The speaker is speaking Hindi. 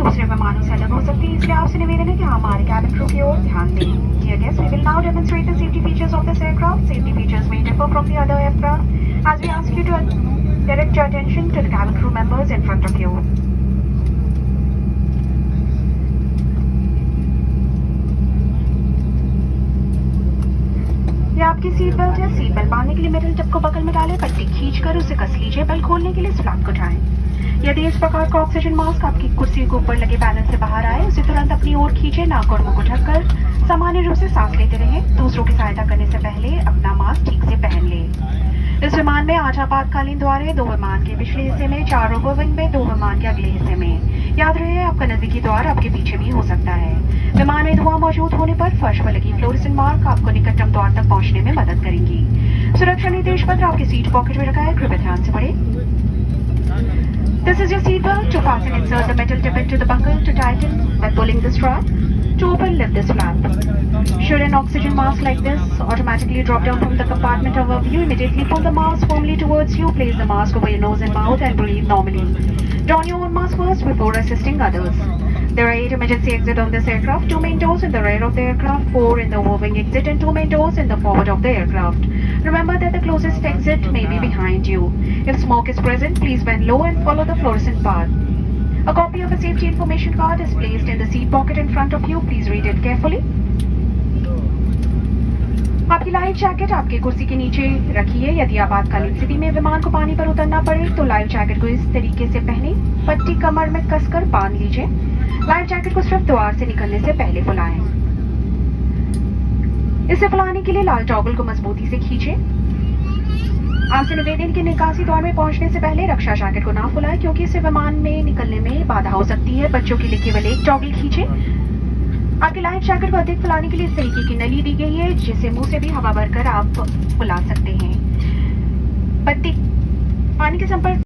दूसरे विमानों से अलग हो सकती है, इसलिए आपसे निवेदन है कि हमारे कैबिन क्रू की ओर ध्यान दें। Dear guests, we will now demonstrate the safety features of this aircraft. Safety features may differ from the other aircraft as we ask you to direct your attention to the cabin crew members in front of you. ये आपकी सीट बेल्ट है। सीट बेल्ट बांधने के लिए मेटल टिप को बगल में डालें, पट्टी खींचकर उसे कस लीजिए। बेल्ट खोलने के लिए स्लॉट को उठाएं। यदि इस प्रकार का ऑक्सीजन मास्क आपकी कुर्सी के ऊपर लगे पैनल से बाहर आए, उसे तुरंत अपनी ओर खींचे। नाक और मुंह को ढककर सामान्य रूप से सांस लेते रहें। दूसरों की सहायता करने से पहले अपना मास्क ठीक से पहन लें। इस विमान में 8 आपातकालीन द्वार है, 2 विमान के पिछले हिस्से में, 4 ओवरविंग में, 2 विमान के अगले हिस्से में। याद रहे आपका नजदीकी द्वार आपके पीछे भी हो सकता है। विमान में धुआं मौजूद होने पर फर्श पर लगी फ्लोरेसेंट मार्क आपको निकटतम द्वार तक पहुंचने में मदद करेंगी। सुरक्षा निर्देश पत्र आपकी सीट पॉकेट में रखा है, कृपया ध्यान से पढ़ें। This is your seatbelt. To fasten, insert the metal tip into the buckle. To tighten, by pulling the strap. To open, lift this flap. Should an oxygen mask like this automatically drop down from the compartment above you, immediately pull the mask firmly towards you. Place the mask over your nose and mouth and breathe normally. Don your own mask first before assisting others. There are 8 emergency exits on this aircraft, 2 main doors in the rear of the aircraft, 4 in the overwing exit and 2 main doors in the forward of the aircraft. Remember that the closest exit may be behind you. If smoke is present, please bend low and follow the fluorescent path. A copy of a safety information card is placed in the seat pocket in front of you. Please read it carefully. आपकी लाइफ जैकेट आपकी कुर्सी के नीचे रखिए। यदि आपातकालीन स्थिति में विमान को पानी पर उतरना पड़े तो लाइफ जैकेट को इस तरीके से पहने, पट्टी कमर में कसकर बांध लीजिए। लाइफ जैकेट को सिर्फ द्वार से निकलने से पहले फुलाएं। इसे फुलाने के लिए लाल टॉगल को मजबूती से खींचे। आपसे निवेदन के निकासी द्वार में पहुंचने से पहले रक्षा जैकेट को ना फुलाएं, क्योंकि इससे विमान में निकलने में बाधा हो सकती है। बच्चों के लिए केवल एक टॉगल खींचे। आपकी लाइफ जैकेट को अधिक फुलाने के लिए इस तरीके की नली दी गई है, जिसे मुंह से भी हवा भरकर आप फुला सकते हैं। पट्टी पानी के संपर्क